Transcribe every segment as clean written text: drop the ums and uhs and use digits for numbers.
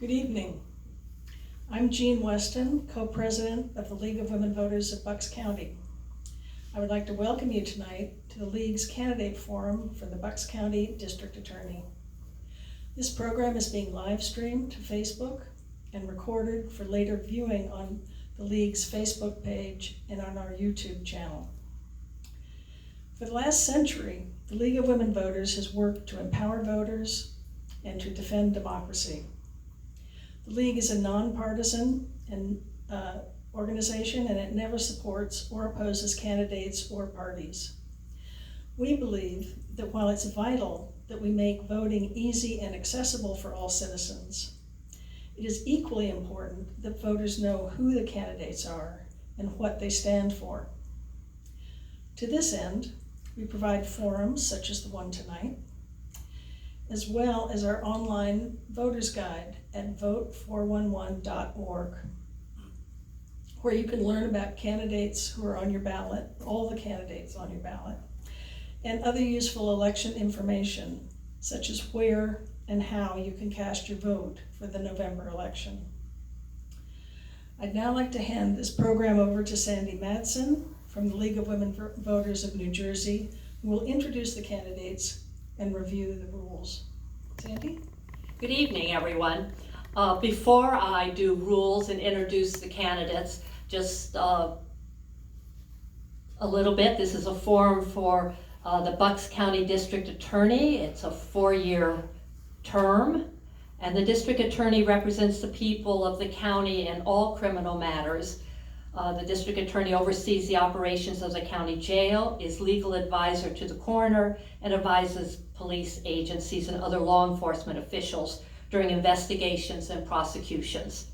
Good evening. I'm Jean Weston, co-president of the League of Women Voters of Bucks County. I would like to welcome you tonight to the League's candidate forum for the Bucks County District Attorney. This program is being live streamed to Facebook and recorded for later viewing on the League's Facebook page and on our YouTube channel. For the last century, the League of Women Voters has worked to empower voters and to defend democracy. The League is a nonpartisan organization, and it never supports or opposes candidates or parties. We believe that while it's vital that we make voting easy and accessible for all citizens, it is equally important that voters know who the candidates are and what they stand for. To this end, we provide forums such as the one tonight, as well as our online voters guide at vote411.org, where you can learn about candidates who are on your ballot, all the candidates on your ballot, and other useful election information, such as where and how you can cast your vote for the November election. I'd now like to hand this program over to Sandy Madsen from the League of Women Voters of New Jersey, who will introduce the candidates and review the rules. Sandy? Good evening, everyone. Before I do rules and introduce the candidates, just a little bit. This is a forum for the Bucks County District Attorney. It's a 4-year term, and the District Attorney represents the people of the county in all criminal matters. The District Attorney oversees the operations of the county jail, is legal advisor to the coroner, and advises police agencies and other law enforcement officials during investigations and prosecutions.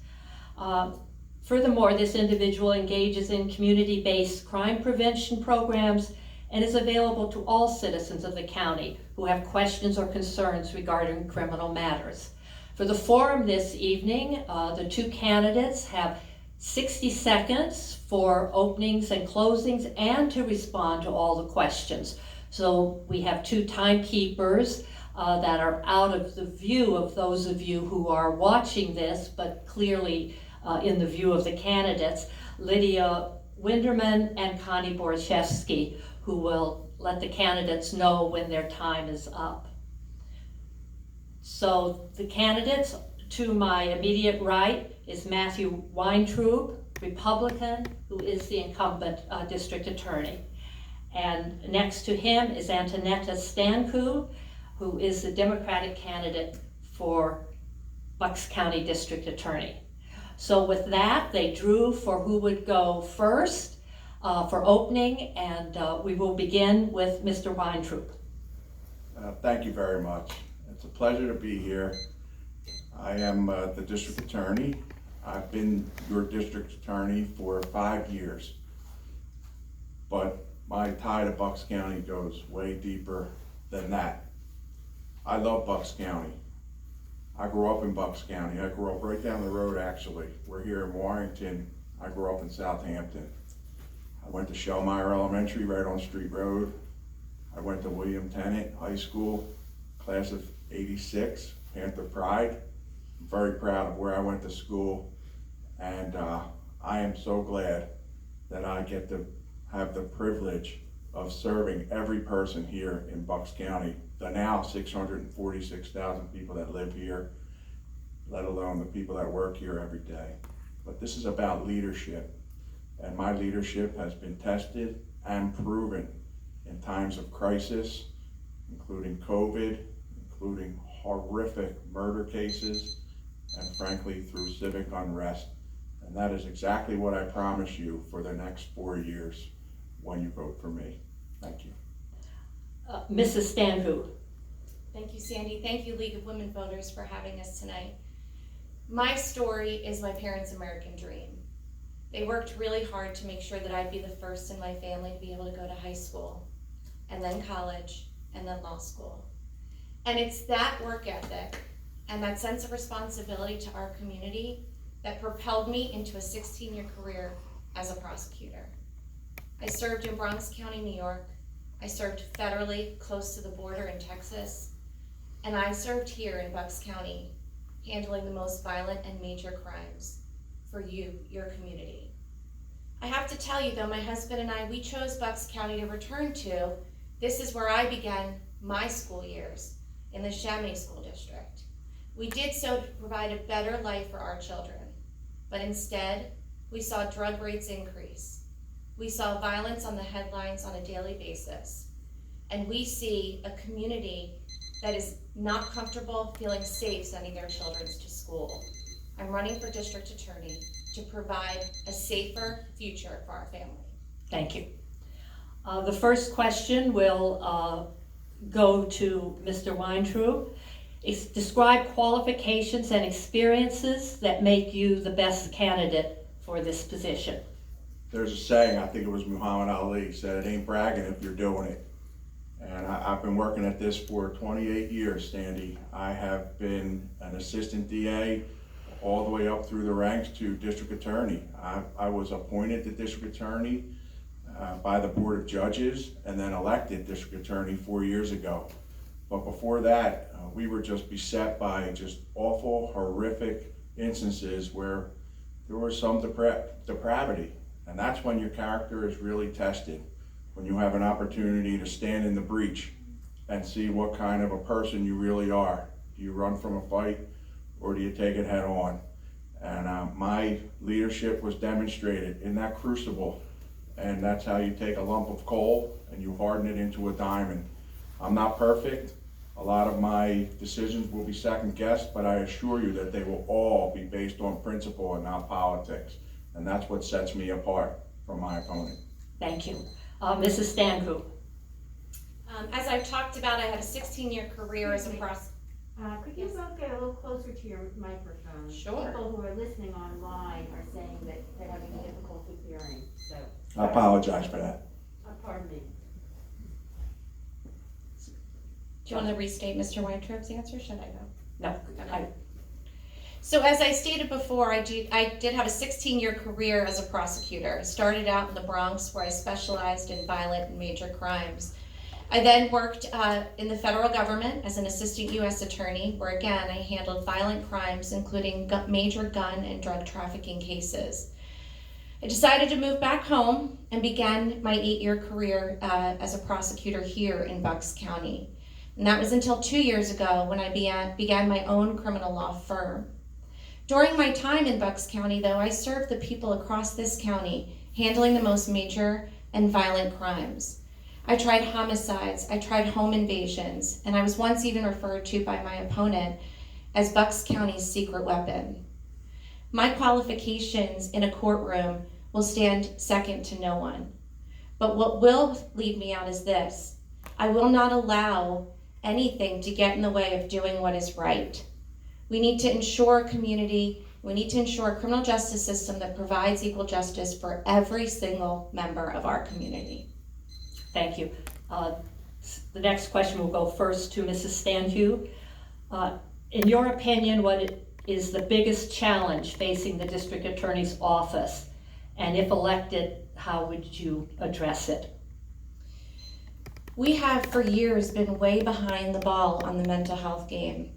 Furthermore, this individual engages in community-based crime prevention programs and is available to all citizens of the county who have questions or concerns regarding criminal matters. For the forum this evening, the two candidates have 60 seconds for openings and closings and to respond to all the questions. So we have two timekeepers that are out of the view of those of you who are watching this, but clearly in the view of the candidates, Lydia Winderman and Connie Borchevsky, who will let the candidates know when their time is up. So the candidates, to my immediate right is Matthew Weintraub, Republican, who is the incumbent district attorney. And next to him is Antonetta Stanku, who is the Democratic candidate for Bucks County District Attorney. So with that, they drew for who would go first for opening, and we will begin with Mr. Weintraub. Thank you very much. It's a pleasure to be here. I am the district attorney. I've been your district attorney for 5 years, but my tie to Bucks County goes way deeper than that. I love Bucks County. I grew up in Bucks County. I grew up right down the road, actually. We're here in Warrington. I grew up in Southampton. I went to Shellmeyer Elementary right on Street Road. I went to William Tennant High School, class of '86, Panther Pride. I'm very proud of where I went to school, and I am so glad that I get to have the privilege of serving every person here in Bucks County, the now 646,000 people that live here, let alone the people that work here every day. But this is about leadership, and my leadership has been tested and proven in times of crisis, including COVID, including horrific murder cases, and frankly through civic unrest. And that is exactly what I promise you for the next 4 years when you vote for me. Thank you. Mrs. Stanku. Thank you, Sandy. Thank you, League of Women Voters, for having us tonight. My story is my parents' American dream. They worked really hard to make sure that I'd be the first in my family to be able to go to high school, and then college, and then law school. And it's that work ethic and that sense of responsibility to our community that propelled me into a 16-year career as a prosecutor. I served in Bronx County, New York. I served federally close to the border in Texas. And I served here in Bucks County handling the most violent and major crimes for you, your community. I have to tell you though, my husband and I, we chose Bucks County to return to. This is where I began my school years, in the Chamonix School District. We did so to provide a better life for our children, but instead, we saw drug rates increase. We saw violence on the headlines on a daily basis. And we see a community that is not comfortable, feeling safe sending their children to school. I'm running for district attorney to provide a safer future for our family. Thank you. The first question will go to Mr. Weintraub. Describe qualifications and experiences that make you the best candidate for this position. There's a saying, I think it was Muhammad Ali, said it ain't bragging if you're doing it. And I've been working at this for 28 years, Sandy. I have been an assistant DA all the way up through the ranks to district attorney. I was appointed to district attorney by the Board of Judges and then elected district attorney 4 years ago. But before that, we were just beset by just awful, horrific instances where there was some depravity. And that's when your character is really tested, when you have an opportunity to stand in the breach and see what kind of a person you really are. Do you run from a fight or do you take it head on? And my leadership was demonstrated in that crucible. And that's how you take a lump of coal and you harden it into a diamond. I'm not perfect. A lot of my decisions will be second guessed, but I assure you that they will all be based on principle and not politics. And that's what sets me apart from my opponent. Thank you. Mrs. Stanhope. As I've talked about, I had a 16-year career as a prosecutor. Could you both get a little closer to your microphone? Sure. People who are listening online are saying that they're having difficulty hearing, so. I apologize for that. Pardon me. Do you want to restate Mr. Weintraub's answer? Should I go? No. Okay. So as I stated before, I did have a 16-year career as a prosecutor. I started out in the Bronx where I specialized in violent and major crimes. I then worked in the federal government as an assistant U.S. attorney, where again I handled violent crimes, including major gun and drug trafficking cases. I decided to move back home and began my 8-year career as a prosecutor here in Bucks County. And that was until 2 years ago when I began my own criminal law firm. During my time in Bucks County, though, I served the people across this county, handling the most major and violent crimes. I tried homicides, I tried home invasions, and I was once even referred to by my opponent as Bucks County's secret weapon. My qualifications in a courtroom will stand second to no one. But what will leave me out is this: I will not allow anything to get in the way of doing what is right. We need to ensure a community, we need to ensure a criminal justice system that provides equal justice for every single member of our community. Thank you. The next question will go first to Mrs. Stanhope. In your opinion, what is the biggest challenge facing the district attorney's office? And if elected, how would you address it? We have for years been way behind the ball on the mental health game.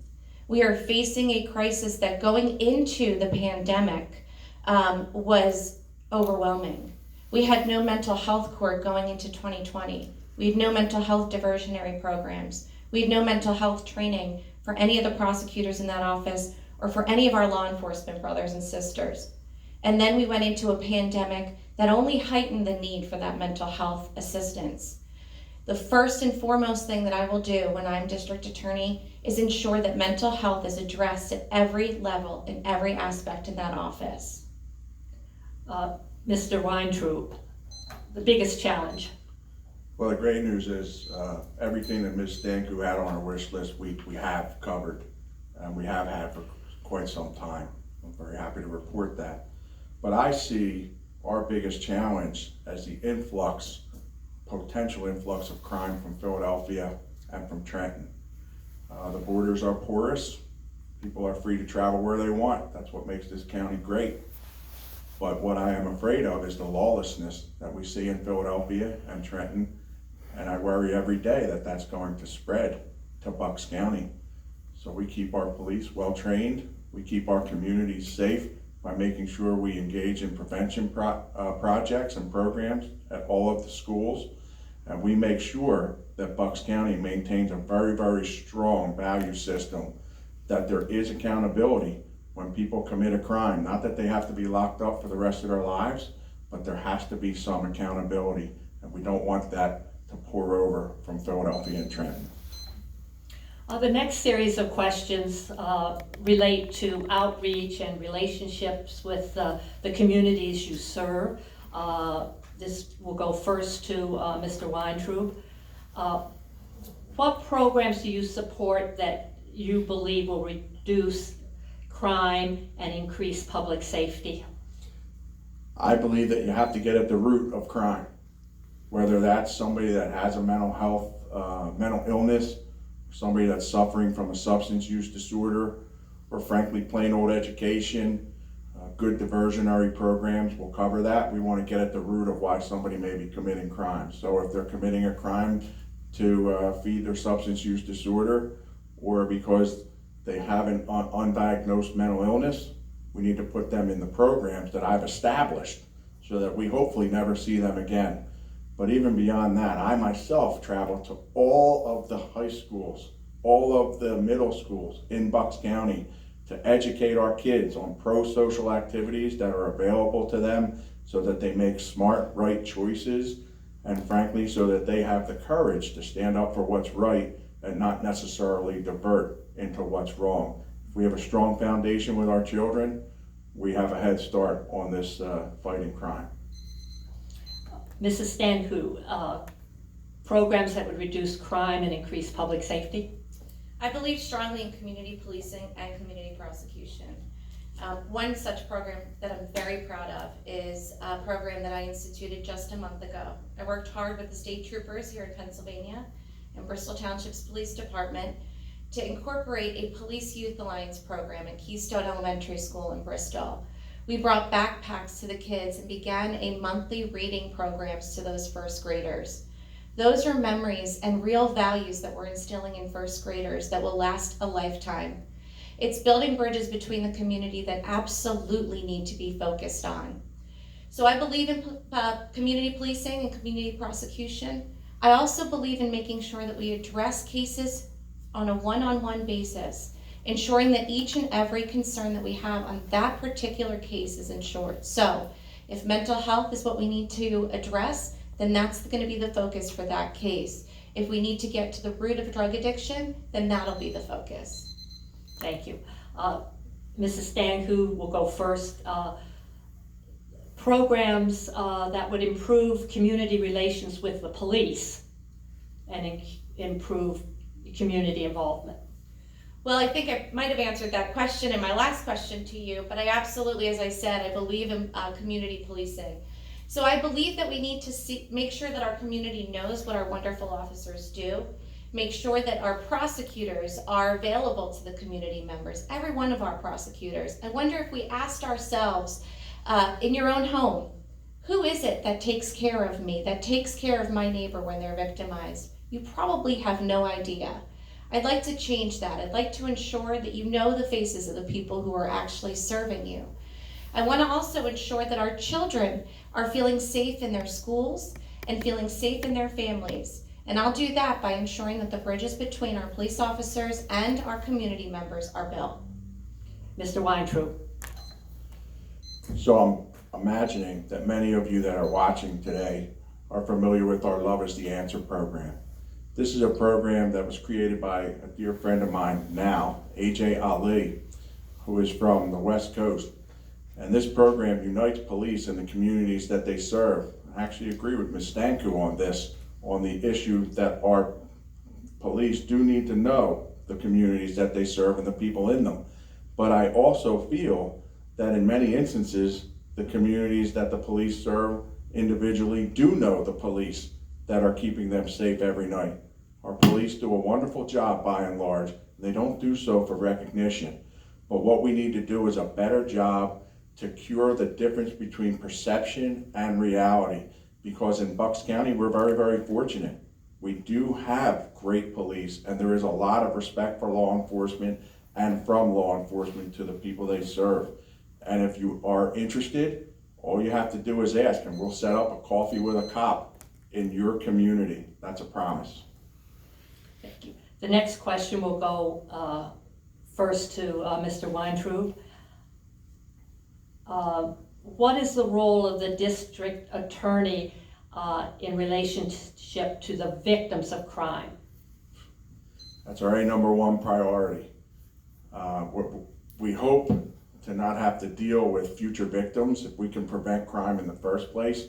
We are facing a crisis that going into the pandemic was overwhelming. We had no mental health court going into 2020. We had no mental health diversionary programs. We had no mental health training for any of the prosecutors in that office or for any of our law enforcement brothers and sisters. And then we went into a pandemic that only heightened the need for that mental health assistance. The first and foremost thing that I will do when I'm district attorney is ensure that mental health is addressed at every level, in every aspect in that office. Mr. Weintraub, the biggest challenge. Well, the great news is everything that Ms. Stanku had on her wish list, we have covered, and we have had for quite some time. I'm very happy to report that. But I see our biggest challenge as the potential influx of crime from Philadelphia and from Trenton. The borders are porous. People are free to travel where they want. That's what makes this county great. But what I am afraid of is the lawlessness that we see in Philadelphia and Trenton, and I worry every day that that's going to spread to Bucks County. So we keep our police well trained, We keep our communities safe by making sure we engage in prevention projects and programs at all of the schools. And we make sure that Bucks County maintains a very, very strong value system, that there is accountability when people commit a crime. Not that they have to be locked up for the rest of their lives, but there has to be some accountability. And we don't want that to pour over from Philadelphia and Trenton. The next series of questions relate to outreach and relationships with the communities you serve. This will go first to Mr. Weintraub. What programs do you support that you believe will reduce crime and increase public safety? I believe that you have to get at the root of crime, whether that's somebody that has a mental health, mental illness, somebody that's suffering from a substance use disorder, or frankly, plain old education. Good diversionary programs will cover that. We want to get at the root of why somebody may be committing crime. So if they're committing a crime to feed their substance use disorder, or because they have an undiagnosed mental illness, we need to put them in the programs that I've established so that we hopefully never see them again. But even beyond that, I myself travel to all of the high schools, all of the middle schools in Bucks County to educate our kids on pro-social activities that are available to them so that they make smart, right choices, and frankly, so that they have the courage to stand up for what's right and not necessarily divert into what's wrong. If we have a strong foundation with our children, we have a head start on this fighting crime. Mrs. Stanku, programs that would reduce crime and increase public safety? I believe strongly in community policing and community prosecution. One such program that I'm very proud of is a program that I instituted just a month ago. I worked hard with the state troopers here in Pennsylvania and Bristol Township's Police Department to incorporate a Police Youth Alliance program at Keystone Elementary School in Bristol. We brought backpacks to the kids and began a monthly reading programs to those first graders. Those are memories and real values that we're instilling in first graders that will last a lifetime. It's building bridges between the community that absolutely need to be focused on. So I believe in community policing and community prosecution. I also believe in making sure that we address cases on a one-on-one basis, ensuring that each and every concern that we have on that particular case is ensured. So if mental health is what we need to address, then that's going to be the focus for that case. If we need to get to the root of drug addiction, then that'll be the focus. Thank you. Mrs. Stanku will go first. Programs that would improve community relations with the police and improve community involvement. Well, I think I might have answered that question in my last question to you, but I absolutely, as I said, I believe in community policing. So I believe that we need to make sure that our community knows what our wonderful officers do, make sure that our prosecutors are available to the community members, every one of our prosecutors. I wonder if we asked ourselves, in your own home, who is it that takes care of me, that takes care of my neighbor when they're victimized? You probably have no idea. I'd like to change that. I'd like to ensure that you know the faces of the people who are actually serving you. I want to also ensure that our children are feeling safe in their schools and feeling safe in their families. And I'll do that by ensuring that the bridges between our police officers and our community members are built. Mr. Weintraub. So I'm imagining that many of you that are watching today are familiar with our Love is the Answer program. This is a program that was created by a dear friend of mine now, AJ Ali, who is from the West Coast. And this program unites police in the communities that they serve. I actually agree with Ms. Stanku on this, on the issue that our police do need to know the communities that they serve and the people in them. But I also feel that in many instances, the communities that the police serve individually do know the police that are keeping them safe every night. Our police do a wonderful job by and large. They don't do so for recognition. But what we need to do is a better job to cure the difference between perception and reality. Because in Bucks County, we're very, very fortunate. We do have great police, and there is a lot of respect for law enforcement and from law enforcement to the people they serve. And if you are interested, all you have to do is ask, and we'll set up a coffee with a cop in your community. That's a promise. Thank you. The next question will go first to Mr. Weintraub. What is the role of the district attorney in relationship to the victims of crime? That's our number one priority. We hope to not have to deal with future victims. If we can prevent crime in the first place,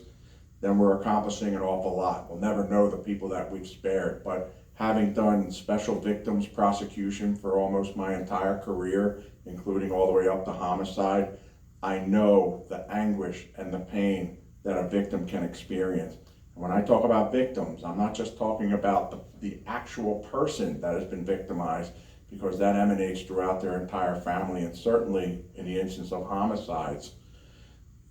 then we're accomplishing an awful lot. We'll never know the people that we've spared, but having done special victims prosecution for almost my entire career, including all the way up to homicide, I know the anguish and the pain that a victim can experience. And when I talk about victims, I'm not just talking about the actual person that has been victimized, because that emanates throughout their entire family, and certainly in the instance of homicides,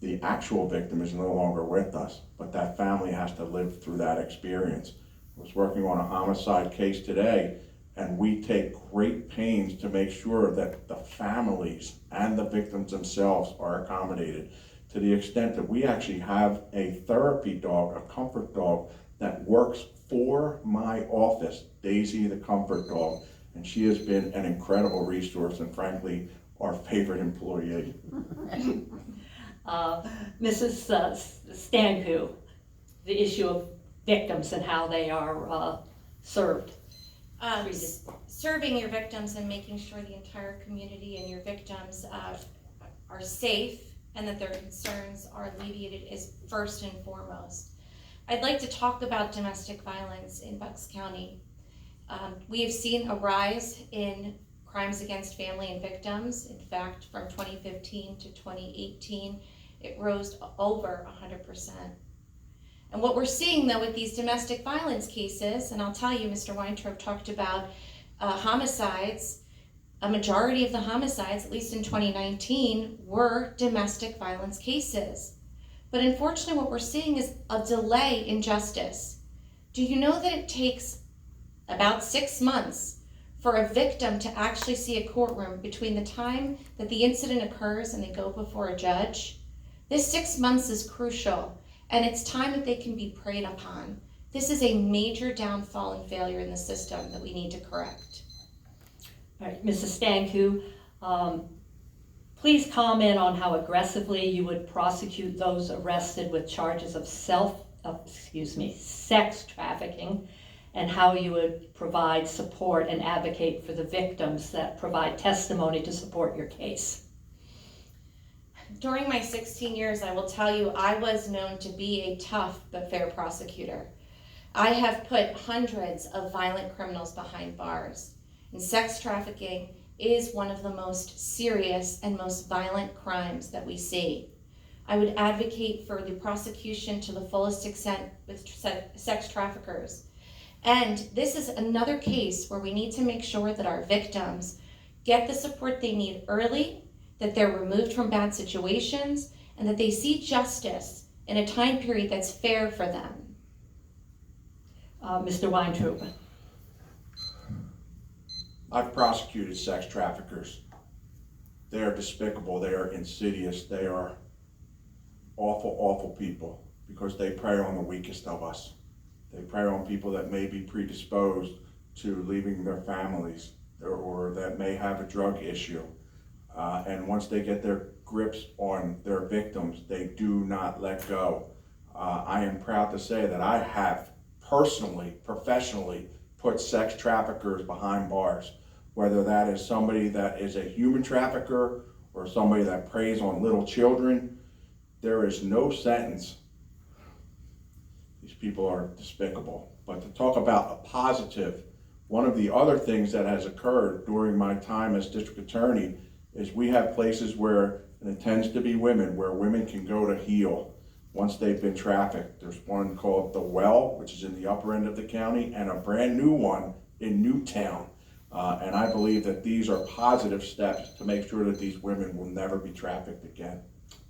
the actual victim is no longer with us, but that family has to live through that experience. I was working on a homicide case today, and we take great pains to make sure that the families and the victims themselves are accommodated, to the extent that we actually have a therapy dog, a comfort dog, that works for my office, Daisy the comfort dog, and she has been an incredible resource and frankly, our favorite employee. Mrs. Stanku, the issue of victims and how they are served. Serving your victims and making sure the entire community and your victims are safe and that their concerns are alleviated is first and foremost. I'd like to talk about domestic violence in Bucks County. We have seen a rise in crimes against family and victims. In fact, from 2015 to 2018, it rose over 100%. And what we're seeing though with these domestic violence cases, and I'll tell you, Mr. Weintraub talked about homicides. A majority of the homicides, at least in 2019, were domestic violence cases. But unfortunately, what we're seeing is a delay in justice. Do you know that it takes about 6 months for a victim to actually see a courtroom between the time that the incident occurs and they go before a judge? This 6 months is crucial, and it's time that they can be preyed upon. This is a major downfall and failure in the system that we need to correct. All right, Mrs. Stanku, please comment on how aggressively you would prosecute those arrested with charges of sex trafficking, and how you would provide support and advocate for the victims that provide testimony to support your case. During my 16 years, I will tell you, I was known to be a tough but fair prosecutor. I have put hundreds of violent criminals behind bars, and sex trafficking is one of the most serious and most violent crimes that we see. I would advocate for the prosecution to the fullest extent with sex traffickers. And this is another case where we need to make sure that our victims get the support they need early, that they're removed from bad situations, and that they see justice in a time period that's fair for them. Mr. Weintraub. I've prosecuted sex traffickers. They are despicable, they are insidious, they are awful, awful people, because they prey on the weakest of us. They prey on people that may be predisposed to leaving their families, or that may have a drug issue. And once they get their grips on their victims, they do not let go. I am proud to say that I have personally, professionally, put sex traffickers behind bars, whether that is somebody that is a human trafficker or somebody that preys on little children. There is no sentence. These people are despicable. But to talk about a positive, one of the other things that has occurred during my time as district attorney is we have places where, and it tends to be women, where women can go to heal once they've been trafficked. There's one called The Well, which is in the upper end of the county, and a brand new one in Newtown. And I believe that these are positive steps to make sure that these women will never be trafficked again.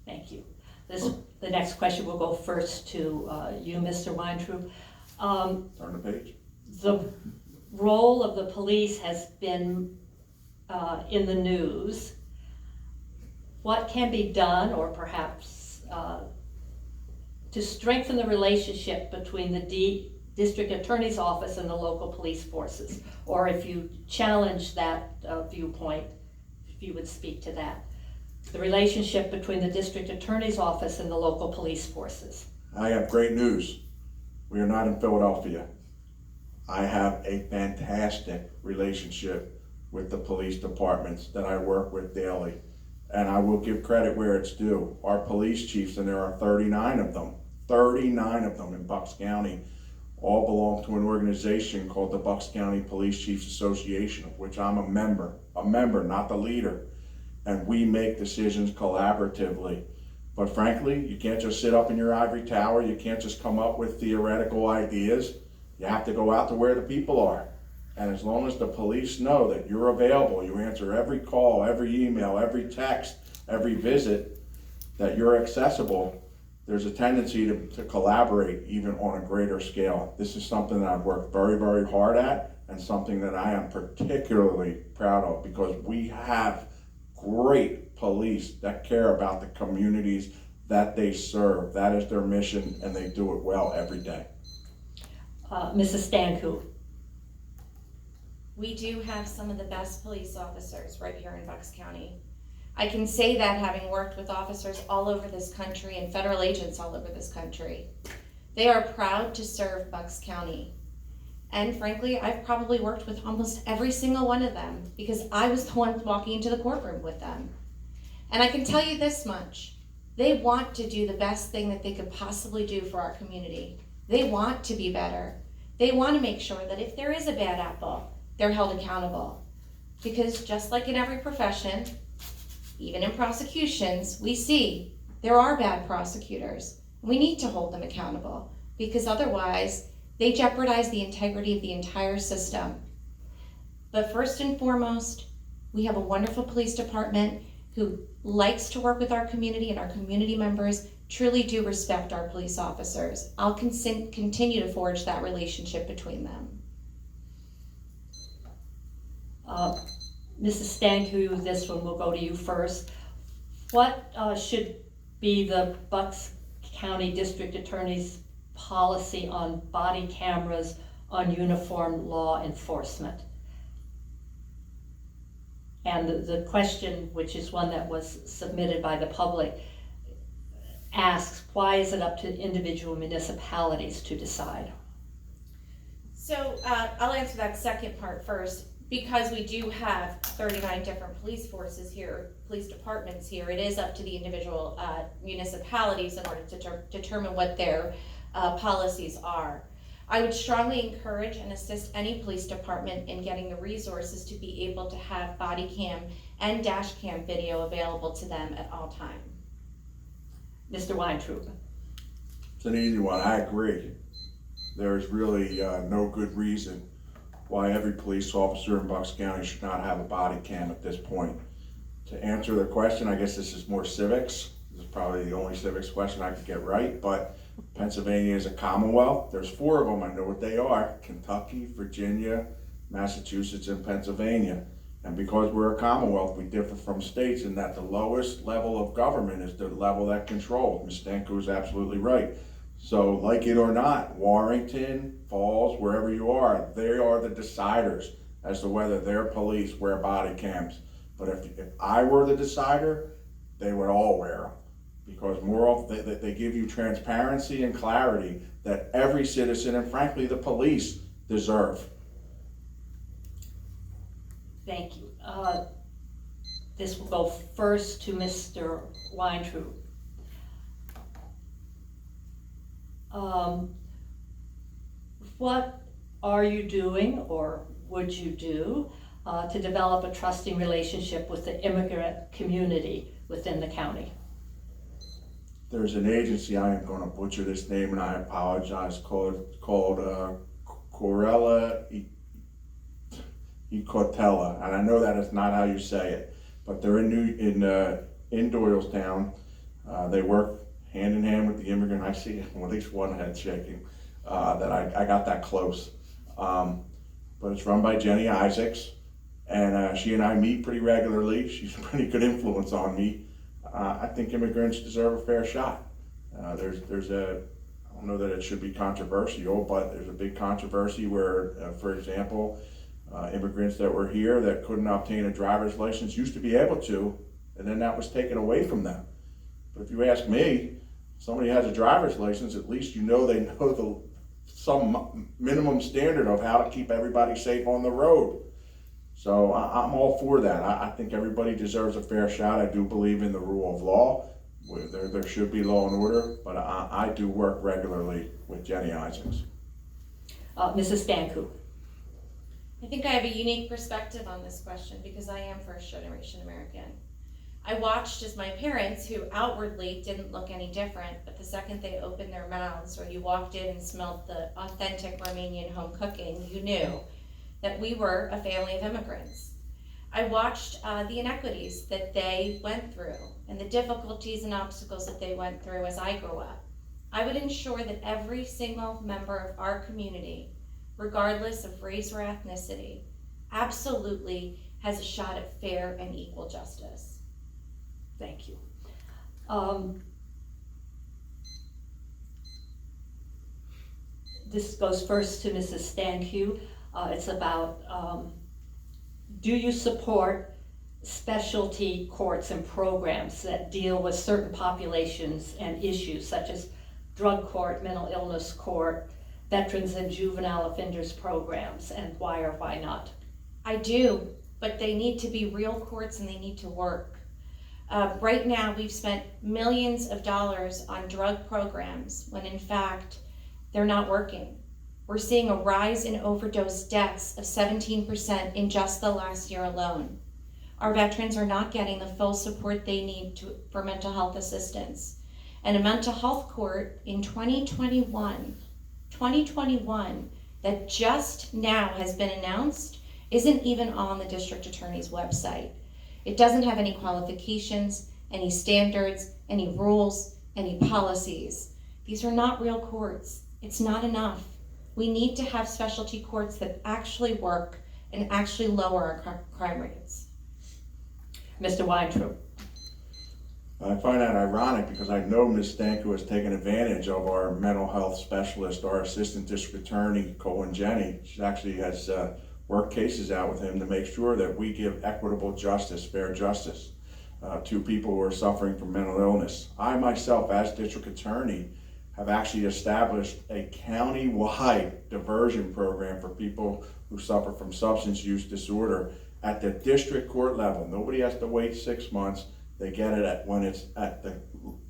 Thank you. The next question will go first to you, Mr. Weintraub. Turn the page. The role of the police has been in the news. What can be done, or perhaps to strengthen the relationship between the district attorney's office and the local police forces? Or if you challenge that viewpoint, if you would speak to that. The relationship between the district attorney's office and the local police forces. I have great news. We are not in Philadelphia. I have a fantastic relationship with the police departments that I work with daily. And I will give credit where it's due. Our police chiefs, and there are 39 of them in Bucks County, all belong to an organization called the Bucks County Police Chiefs Association, of which I'm a member, not the leader. And we make decisions collaboratively. But frankly, you can't just sit up in your ivory tower. You can't just come up with theoretical ideas. You have to go out to where the people are. And as long as the police know that you're available, you answer every call, every email, every text, every visit, that you're accessible, there's a tendency to collaborate even on a greater scale. This is something that I've worked very, very hard at, and something that I am particularly proud of, because we have great police that care about the communities that they serve. That is their mission, and they do it well every day. Mrs. Stanku. We do have some of the best police officers right here in Bucks County. I can say that having worked with officers all over this country and federal agents all over this country. They are proud to serve Bucks County. And frankly, I've probably worked with almost every single one of them because I was the one walking into the courtroom with them. And I can tell you this much, they want to do the best thing that they could possibly do for our community. They want to be better. They want to make sure that if there is a bad apple, they're held accountable. Because just like in every profession, even in prosecutions, we see there are bad prosecutors. We need to hold them accountable because otherwise they jeopardize the integrity of the entire system. But first and foremost, we have a wonderful police department who likes to work with our community, and our community members truly do respect our police officers. I'll continue to forge that relationship between them. Mrs. Stanku, this one will go to you first. What should be the Bucks County District Attorney's policy on body cameras on uniform law enforcement? And the question, which is one that was submitted by the public, asks, why is it up to individual municipalities to decide? So I'll answer that second part first. Because we do have 39 different police forces here, police departments here, it is up to the individual municipalities in order to determine what their policies are. I would strongly encourage and assist any police department in getting the resources to be able to have body cam and dash cam video available to them at all times. Mr. Weintraub. It's an easy one. I agree. There's really no good reason why every police officer in Bucks County should not have a body cam at this point. To answer the question, I guess this is more civics. This is probably the only civics question I could get right, but Pennsylvania is a Commonwealth. There's 4 of them, I know what they are: Kentucky, Virginia, Massachusetts, and Pennsylvania. And because we're a Commonwealth, we differ from states in that the lowest level of government is the level that controls. Ms. Stanko is absolutely right. So like it or not, Warrington, Falls, wherever you are, they are the deciders as to whether their police wear body cams. But if I were the decider, they would all wear them, because more often they give you transparency and clarity that every citizen, and frankly the police, deserve. Thank you. This will go first to Mr. Weintraub. What are you doing, or would you do, to develop a trusting relationship with the immigrant community within the county? There's an agency, I am going to butcher this name and I apologize, called Corella Icotella, and I know that is not how you say it, but they're in Doylestown. They work hand in hand with the immigrant. I see at least one head shaking that I got that close. But it's run by Jenny Isaacs, and she and I meet pretty regularly. She's a pretty good influence on me. I think immigrants deserve a fair shot. There's a, I don't know that it should be controversial, but there's a big controversy where, for example, immigrants that were here that couldn't obtain a driver's license used to be able to, and then that was taken away from them. But if you ask me, somebody has a driver's license, at least you know they know some minimum standard of how to keep everybody safe on the road. So I'm all for that. I think everybody deserves a fair shot. I do believe in the rule of law. There should be law and order, but I do work regularly with Jenny Isaacs. Mrs. Stanku. I think I have a unique perspective on this question because I am first generation American. I watched as my parents, who outwardly didn't look any different, but the second they opened their mouths or you walked in and smelled the authentic Romanian home cooking, you knew that we were a family of immigrants. I watched the inequities that they went through and the difficulties and obstacles that they went through as I grew up. I would ensure that every single member of our community, regardless of race or ethnicity, absolutely has a shot at fair and equal justice. Thank you. This goes first to Mrs. Stanku. It's about, do you support specialty courts and programs that deal with certain populations and issues such as drug court, mental illness court, veterans and juvenile offenders programs, and why or why not? I do, but they need to be real courts and they need to work. Right now, we've spent millions of dollars on drug programs when in fact, they're not working. We're seeing a rise in overdose deaths of 17% in just the last year alone. Our veterans are not getting the full support they need for mental health assistance. And a mental health court in 2021, that just now has been announced, isn't even on the district attorney's website. It doesn't have any qualifications, any standards, any rules, any policies. These are not real courts. It's not enough. We need to have specialty courts that actually work and actually lower our crime rates. Mr. Weintraub. I find that ironic because I know Ms. Stanku has taken advantage of our mental health specialist, our assistant district attorney, Colin Jenny. She actually has worked cases out with him to make sure that we give equitable justice, fair justice, to people who are suffering from mental illness. I myself, as district attorney, have actually established a county-wide diversion program for people who suffer from substance use disorder at the district court level. Nobody has to wait 6 months. They get it when it's at the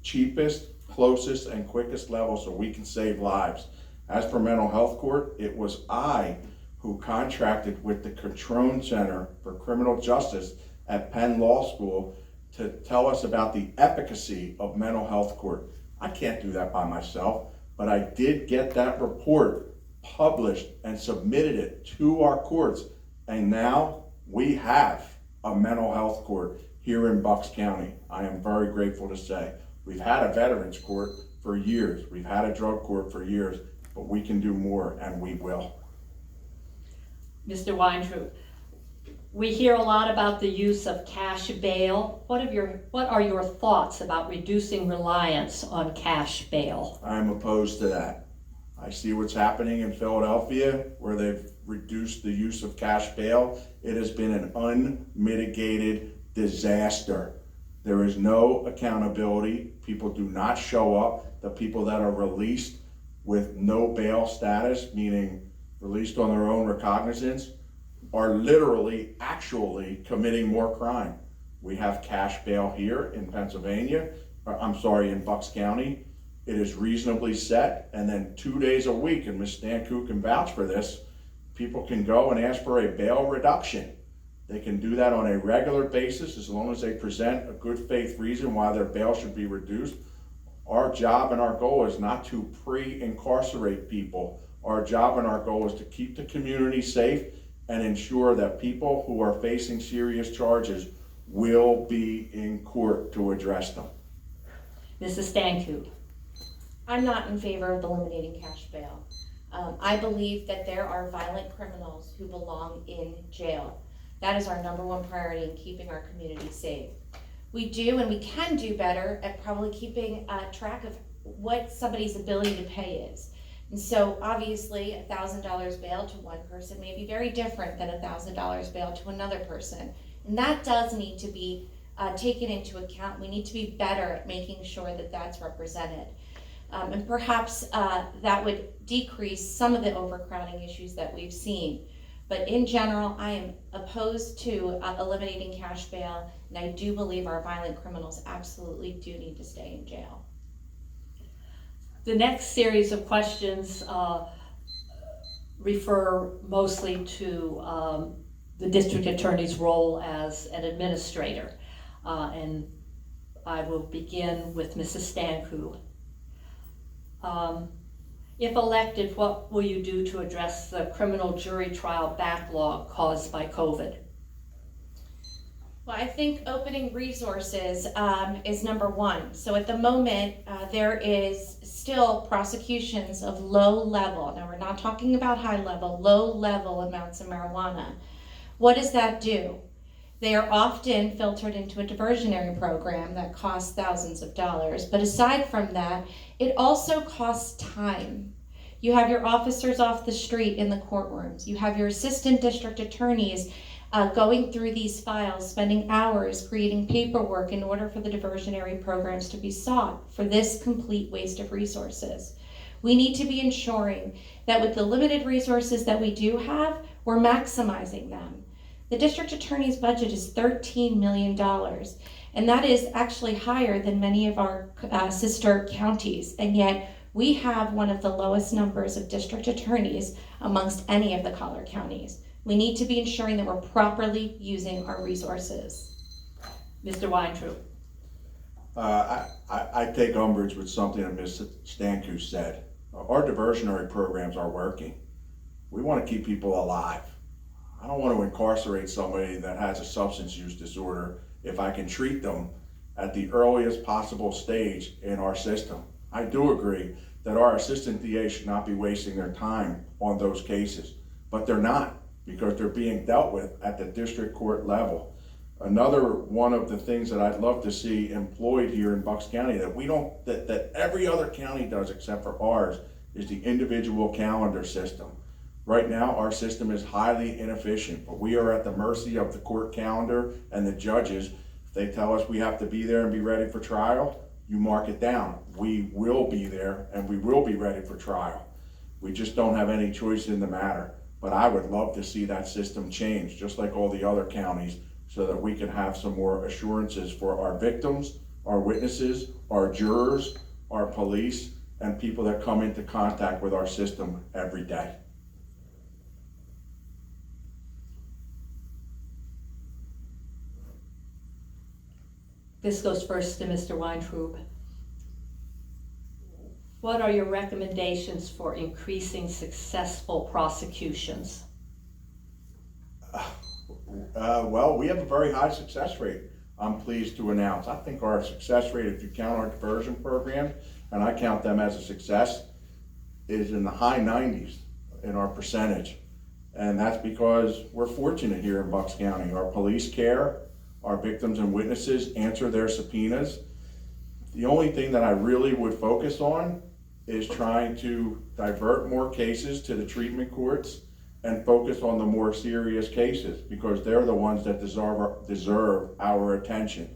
cheapest, closest, and quickest level so we can save lives. As for mental health court, it was I who contracted with the Catrone Center for Criminal Justice at Penn Law School to tell us about the efficacy of mental health court. I can't do that by myself, but I did get that report published and submitted it to our courts, and now we have a mental health court here in Bucks County. I am very grateful to say. We've had a veterans court for years, we've had a drug court for years, but we can do more, and we will. Mr. Weintraub, we hear a lot about the use of cash bail. What are your thoughts about reducing reliance on cash bail? I'm opposed to that. I see what's happening in Philadelphia where they've reduced the use of cash bail. It has been an unmitigated disaster. There is no accountability. People do not show up. The people that are released with no bail status, meaning released on their own recognizance, are literally, actually committing more crime. We have cash bail here in Pennsylvania, in Bucks County. It is reasonably set, and then 2 days a week, and Ms. Stanku can vouch for this, people can go and ask for a bail reduction. They can do that on a regular basis as long as they present a good faith reason why their bail should be reduced. Our job and our goal is not to pre-incarcerate people. Our job and our goal is to keep the community safe and ensure that people who are facing serious charges will be in court to address them. Mrs. Stanku. I'm not in favor of eliminating cash bail. I believe that there are violent criminals who belong in jail. That is our number one priority in keeping our community safe. We do and we can do better at probably keeping track of what somebody's ability to pay is. And so obviously $1,000 bail to one person may be very different than $1,000 bail to another person. And that does need to be taken into account. We need to be better at making sure that that's represented. And perhaps that would decrease some of the overcrowding issues that we've seen. But in general, I am opposed to eliminating cash bail, and I do believe our violent criminals absolutely do need to stay in jail. The next series of questions refer mostly to the district attorney's role as an administrator. And I will begin with Mrs. Stanku. If elected, what will you do to address the criminal jury trial backlog caused by COVID? Well, I think opening resources is number one. So at the moment, there is still prosecutions of low level. Now we're not talking about high level, low level amounts of marijuana. What does that do? They are often filtered into a diversionary program that costs thousands of dollars. But aside from that, it also costs time. You have your officers off the street in the courtrooms. You have your assistant district attorneys going through these files, spending hours creating paperwork in order for the diversionary programs to be sought for this complete waste of resources. We need to be ensuring that with the limited resources that we do have, we're maximizing them. The district attorney's budget is $13 million, and that is actually higher than many of our sister counties, and yet we have one of the lowest numbers of district attorneys amongst any of the collar counties. We need to be ensuring that we're properly using our resources. Mr. Weintraub. I take umbrage with something that Ms. Stanku said. Our diversionary programs are working. We want to keep people alive. I don't want to incarcerate somebody that has a substance use disorder if I can treat them at the earliest possible stage in our system. I do agree that our assistant DA should not be wasting their time on those cases, but they're not, because they're being dealt with at the district court level. Another one of the things that I'd love to see employed here in Bucks County that every other county does except for ours is the individual calendar system. Right now, our system is highly inefficient, but we are at the mercy of the court calendar and the judges. If they tell us we have to be there and be ready for trial, you mark it down. We will be there and we will be ready for trial. We just don't have any choice in the matter. But I would love to see that system change, just like all the other counties, so that we can have some more assurances for our victims, our witnesses, our jurors, our police, and people that come into contact with our system every day. This goes first to Mr. Weintraub. What are your recommendations for increasing successful prosecutions? Well, we have a very high success rate, I'm pleased to announce. I think our success rate, if you count our diversion programs, and I count them as a success, is in the high 90s in our percentage. And that's because we're fortunate here in Bucks County. Our police care, our victims and witnesses answer their subpoenas. The only thing that I really would focus on is trying to divert more cases to the treatment courts and focus on the more serious cases, because they're the ones that deserve our attention.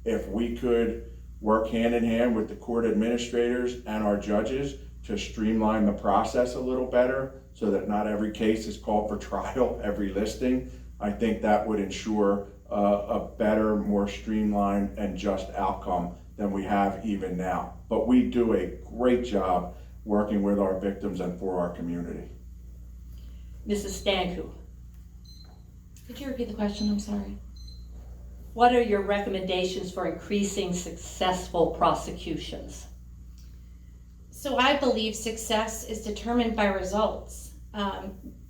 If we could work hand in hand with the court administrators and our judges to streamline the process a little better so that not every case is called for trial, every listing, I think that would ensure a better, more streamlined and just outcome than we have even now. But we do a great job working with our victims and for our community. Mrs. Stanku. Could you repeat the question? I'm sorry. What are your recommendations for increasing successful prosecutions? So I believe success is determined by results.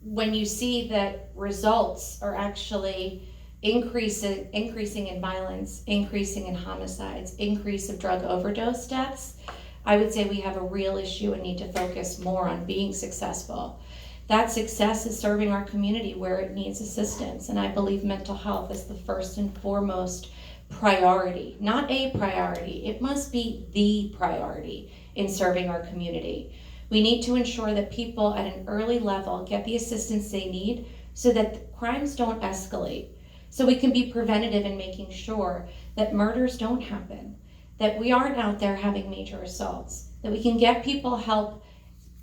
When you see that results are actually increasing in violence, increasing in homicides, increase of drug overdose deaths, I would say we have a real issue and need to focus more on being successful. That success is serving our community where it needs assistance, and I believe mental health is the first and foremost priority, not a priority. It must be the priority in serving our community. We need to ensure that people at an early level get the assistance they need so that crimes don't escalate, so we can be preventative in making sure that murders don't happen, that we aren't out there having major assaults, that we can get people help,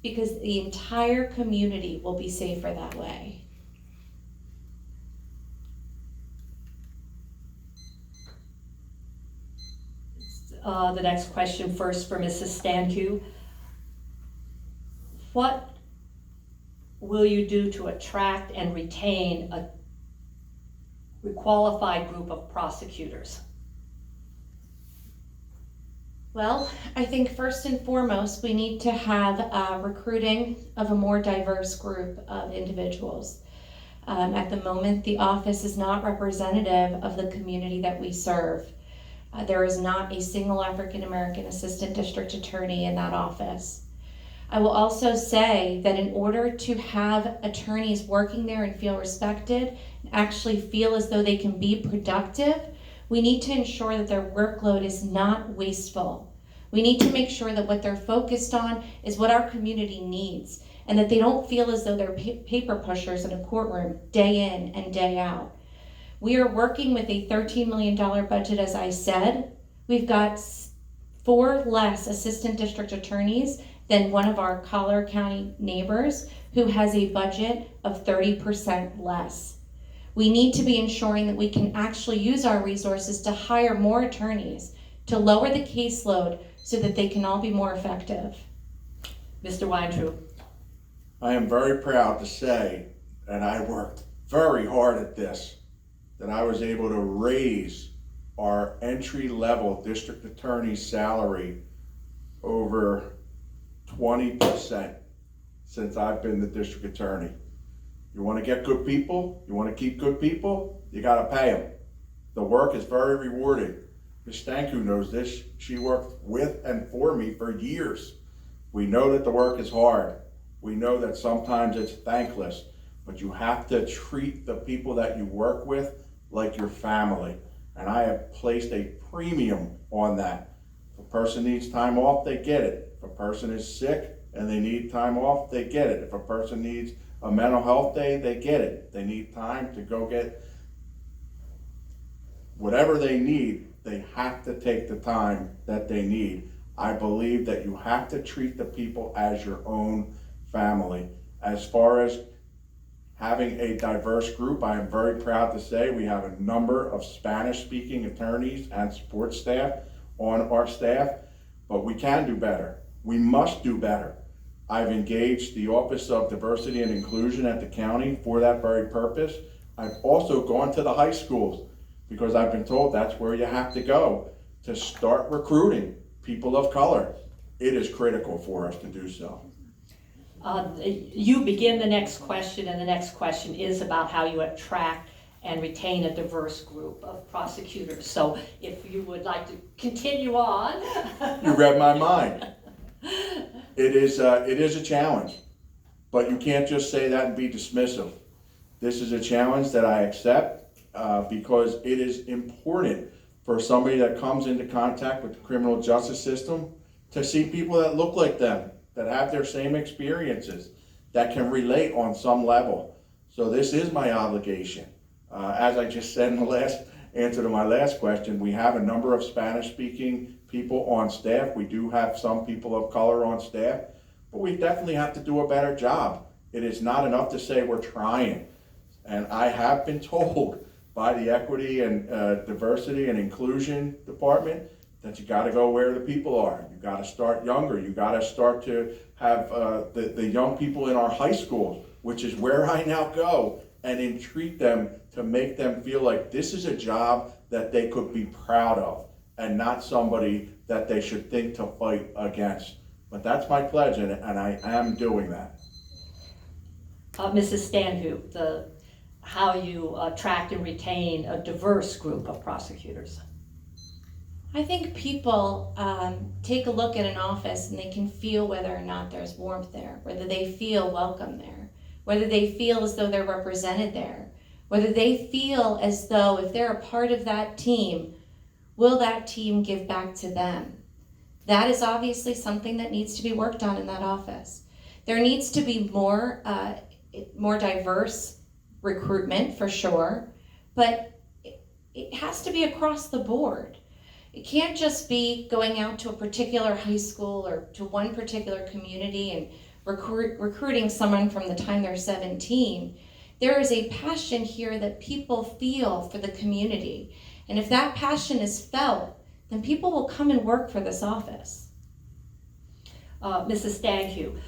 because the entire community will be safer that way. The next question first for Mrs. Stanku. What will you do to attract and retain a qualified group of prosecutors? Well, I think first and foremost, we need to have recruiting of a more diverse group of individuals. At the moment, the office is not representative of the community that we serve. There is not a single African American assistant district attorney in that office. I will also say that in order to have attorneys working there and feel respected, and actually feel as though they can be productive, we need to ensure that their workload is not wasteful. We need to make sure that what they're focused on is what our community needs, and that they don't feel as though they're paper pushers in a courtroom day in and day out. We are working with a $13 million budget, as I said. We've got 4 less assistant district attorneys than one of our Collier County neighbors who has a budget of 30% less. We need to be ensuring that we can actually use our resources to hire more attorneys, to lower the caseload so that they can all be more effective. Mr. Weintraub. I am very proud to say, and I worked very hard at this, that I was able to raise our entry-level district attorney's salary over 20% since I've been the district attorney. You want to get good people, you want to keep good people, you got to pay them. The work is very rewarding. Ms. Stanku knows this. She worked with and for me for years. We know that the work is hard. We know that sometimes it's thankless, but you have to treat the people that you work with like your family. And I have placed a premium on that. If a person needs time off, they get it. If a person is sick and they need time off, they get it. If a person needs a mental health day, they get it. They need time to go get whatever they need. They have to take the time that they need. I believe that you have to treat the people as your own family. As far as having a diverse group, I am very proud to say we have a number of Spanish-speaking attorneys and support staff on our staff, but we can do better. We must do better. I've engaged the Office of Diversity and Inclusion at the county for that very purpose. I've also gone to the high schools because I've been told that's where you have to go to start recruiting people of color. It is critical for us to do so. You begin the next question, and the next question is about how you attract and retain a diverse group of prosecutors. So if you would like to continue on. You read my mind. It is a challenge, but you can't just say that and be dismissive. This is a challenge that I accept because it is important for somebody that comes into contact with the criminal justice system to see people that look like them, that have their same experiences, that can relate on some level. So this is my obligation. As I just said in the last answer to my last question, we have a number of Spanish-speaking people on staff. We do have some people of color on staff, but we definitely have to do a better job. It is not enough to say we're trying. And I have been told by the Equity and Diversity and Inclusion Department that you got to go where the people are. You got to start younger. You got to start to have the young people in our high schools, which is where I now go, and entreat them to make them feel like this is a job that they could be proud of and not somebody that they should think to fight against. But that's my pledge, and I am doing that. Mrs. Stanhope, how you attract and retain a diverse group of prosecutors. I think people take a look at an office and they can feel whether or not there's warmth there, whether they feel welcome there, whether they feel as though they're represented there, whether they feel as though if they're a part of that team, will that team give back to them? That is obviously something that needs to be worked on in that office. There needs to be more diverse recruitment for sure, but it has to be across the board. It can't just be going out to a particular high school or to one particular community and recruiting someone from the time they're 17. There is a passion here that people feel for the community. And if that passion is felt, then people will come and work for this office. Mrs. Stanku,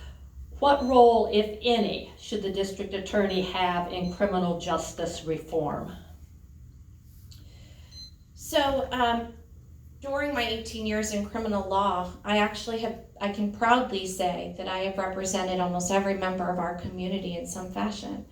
what role, if any, should the district attorney have in criminal justice reform? So, during my 18 years in criminal law, I can proudly say that I have represented almost every member of our community in some fashion.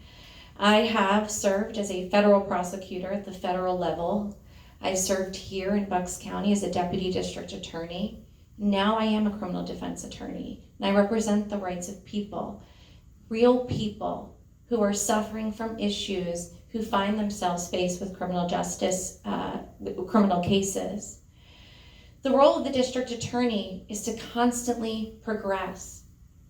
I have served as a federal prosecutor at the federal level. I served here in Bucks County as a deputy district attorney. Now I am a criminal defense attorney, and I represent the rights of people, real people who are suffering from issues, who find themselves faced with criminal justice, criminal cases. The role of the district attorney is to constantly progress,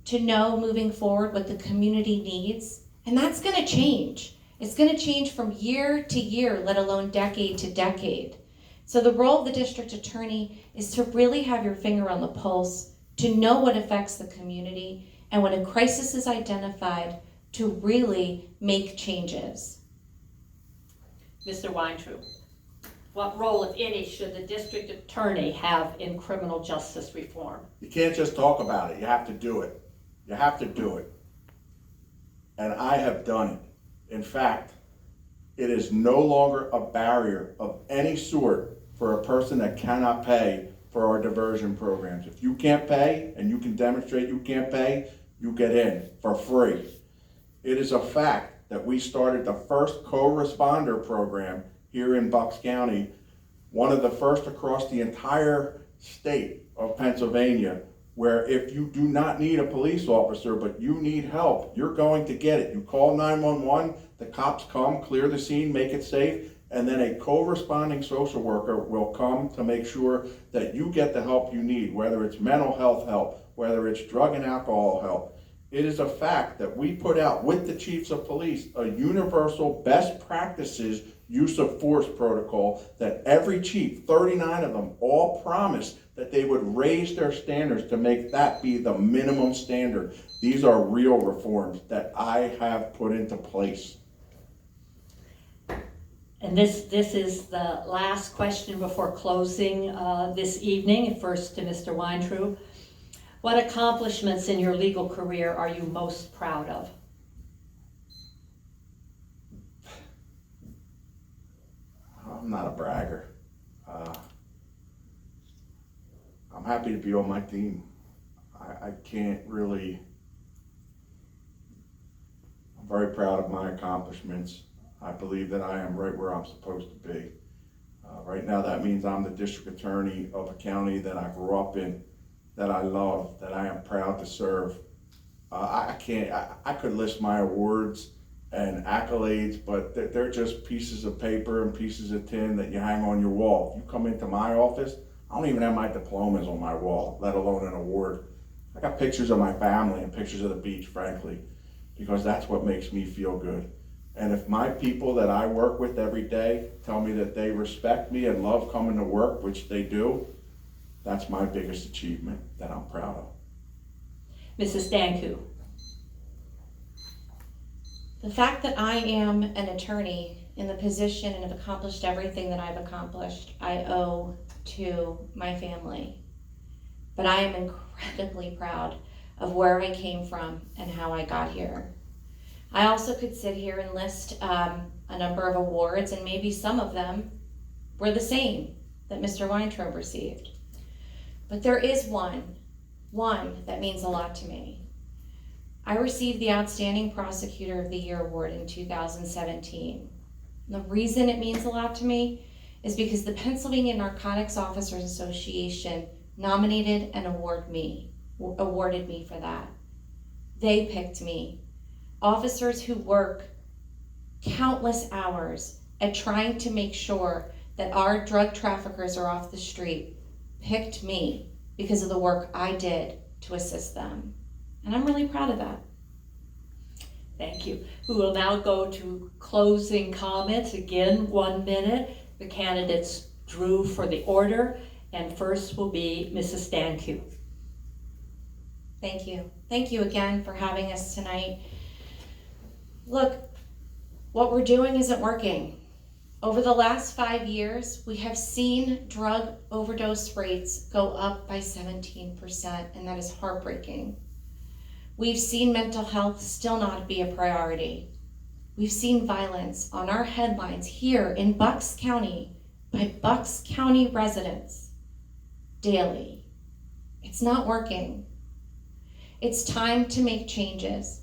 to know moving forward what the community needs, and that's going to change. It's going to change from year to year, let alone decade to decade. So the role of the district attorney is to really have your finger on the pulse, to know what affects the community, and when a crisis is identified, to really make changes. Mr. Weintraub, what role, if any, should the district attorney have in criminal justice reform? You can't just talk about it, you have to do it. You have to do it. And I have done it. In fact, it is no longer a barrier of any sort for a person that cannot pay for our diversion programs. If you can't pay and you can demonstrate you can't pay, you get in for free. It is a fact that we started the first co-responder program here in Bucks County, one of the first across the entire state of Pennsylvania, where if you do not need a police officer, but you need help, you're going to get it. You call 911, the cops come, clear the scene, make it safe, and then a co-responding social worker will come to make sure that you get the help you need, whether it's mental health help, whether it's drug and alcohol help. It is a fact that we put out with the chiefs of police a universal best practices use of force protocol that every chief, 39 of them, all promised that they would raise their standards to make that be the minimum standard. These are real reforms that I have put into place. And this is the last question before closing this evening. First to Mr. Weintraub. What accomplishments in your legal career are you most proud of? I'm not a bragger. I'm happy to be on my team. I can't really, I'm very proud of my accomplishments. I believe that I am right where I'm supposed to be. Right now that means I'm the district attorney of a county that I grew up in, that I love, that I am proud to serve. I could list my awards and accolades, but they're just pieces of paper and pieces of tin that you hang on your wall. If you come into my office, I don't even have my diplomas on my wall, let alone an award. I got pictures of my family and pictures of the beach, frankly, because that's what makes me feel good. And if my people that I work with every day tell me that they respect me and love coming to work, which they do, that's my biggest achievement that I'm proud of. Mrs. Stanku. The fact that I am an attorney in the position and have accomplished everything that I've accomplished, I owe to my family. But I am incredibly proud of where I came from and how I got here. I also could sit here and list a number of awards, and maybe some of them were the same that Mr. Weintraub received. But there is one that means a lot to me. I received the Outstanding Prosecutor of the Year award in 2017. And the reason it means a lot to me is because the Pennsylvania Narcotics Officers Association nominated and awarded me for that. They picked me officers who work countless hours at trying to make sure that our drug traffickers are off the street picked me because of the work I did to assist them. And I'm really proud of that. Thank you. We will now go to closing comments. Again, 1 minute. The candidates drew for the order, and first will be Mrs. Stancu. Thank you. Thank you again for having us tonight. Look, what we're doing isn't working. Over the last 5 years, we have seen drug overdose rates go up by 17%, and that is heartbreaking. We've seen mental health still not be a priority. We've seen violence on our headlines here in Bucks County by Bucks County residents daily. It's not working. It's time to make changes.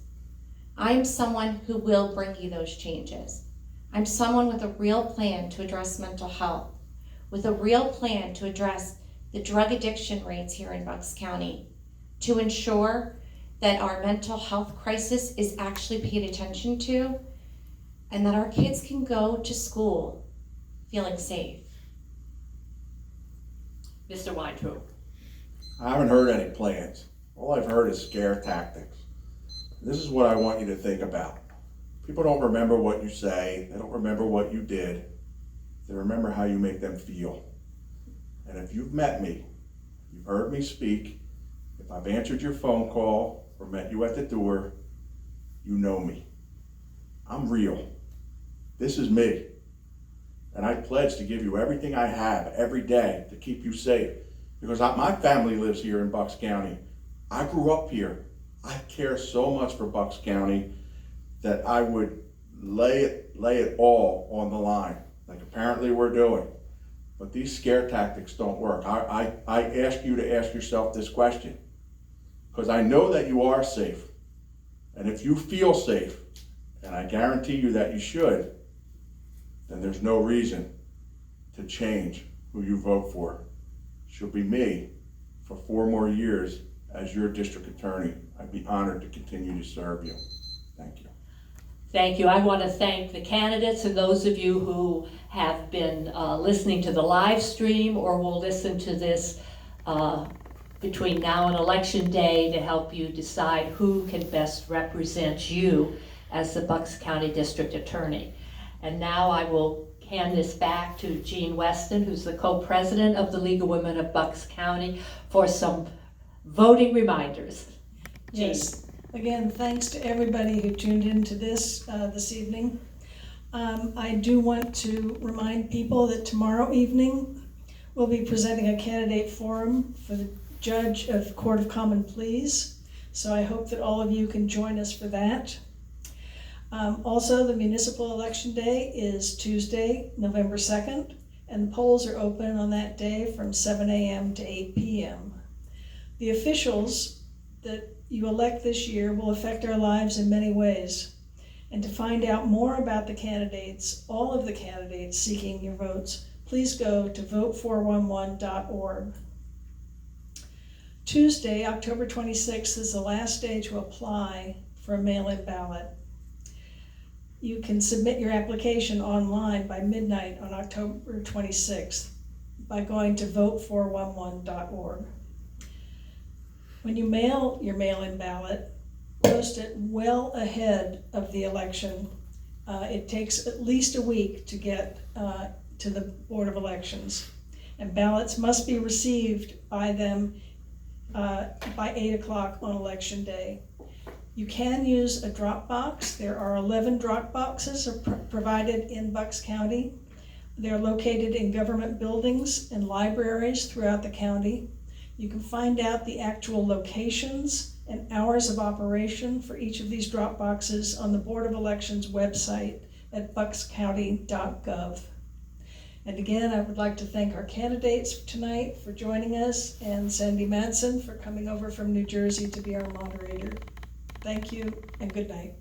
I'm someone who will bring you those changes. I'm someone with a real plan to address mental health, with a real plan to address the drug addiction rates here in Bucks County, to ensure that our mental health crisis is actually paid attention to, and that our kids can go to school feeling safe. Mr. Weintraub. I haven't heard any plans. All I've heard is scare tactics. This is what I want you to think about. People don't remember what you say. They don't remember what you did. They remember how you make them feel. And if you've met me, you've heard me speak, if I've answered your phone call or met you at the door, you know me. I'm real. This is me. And I pledge to give you everything I have every day to keep you safe. Because my family lives here in Bucks County. I grew up here. I care so much for Bucks County that I would lay it all on the line, like apparently we're doing. But these scare tactics don't work. I ask you to ask yourself this question, because I know that you are safe. And if you feel safe, and I guarantee you that you should, then there's no reason to change who you vote for. She'll be me for 4 more years as your district attorney. I'd be honored to continue to serve you. Thank you. Thank you. I want to thank the candidates and those of you who have been listening to the live stream or will listen to this between now and Election Day to help you decide who can best represent you as the Bucks County District Attorney. And now I will hand this back to Jean Weston, who's the co-president of the League of Women of Bucks County, for some voting reminders. Jean. Yes. Again, thanks to everybody who tuned into this evening. I do want to remind people that tomorrow evening we'll be presenting a candidate forum for the Judge of Court of Common Pleas. So I hope that all of you can join us for that. Also, the municipal election day is Tuesday, November 2nd, and the polls are open on that day from 7 a.m. to 8 p.m. The officials that you elect this year will affect our lives in many ways. And to find out more about the candidates, all of the candidates seeking your votes, please go to vote411.org. Tuesday, October 26th is the last day to apply for a mail-in ballot. You can submit your application online by midnight on October 26th by going to vote411.org. When you mail your mail-in ballot, post it well ahead of the election. It takes at least a week to get to the Board of Elections, and ballots must be received by them by 8 o'clock on Election Day. You can use a drop box. There are 11 drop boxes provided in Bucks County. They're located in government buildings and libraries throughout the county. You can find out the actual locations and hours of operation for each of these drop boxes on the Board of Elections website at buckscounty.gov. And again, I would like to thank our candidates tonight for joining us, and Sandy Madsen for coming over from New Jersey to be our moderator. Thank you and good night.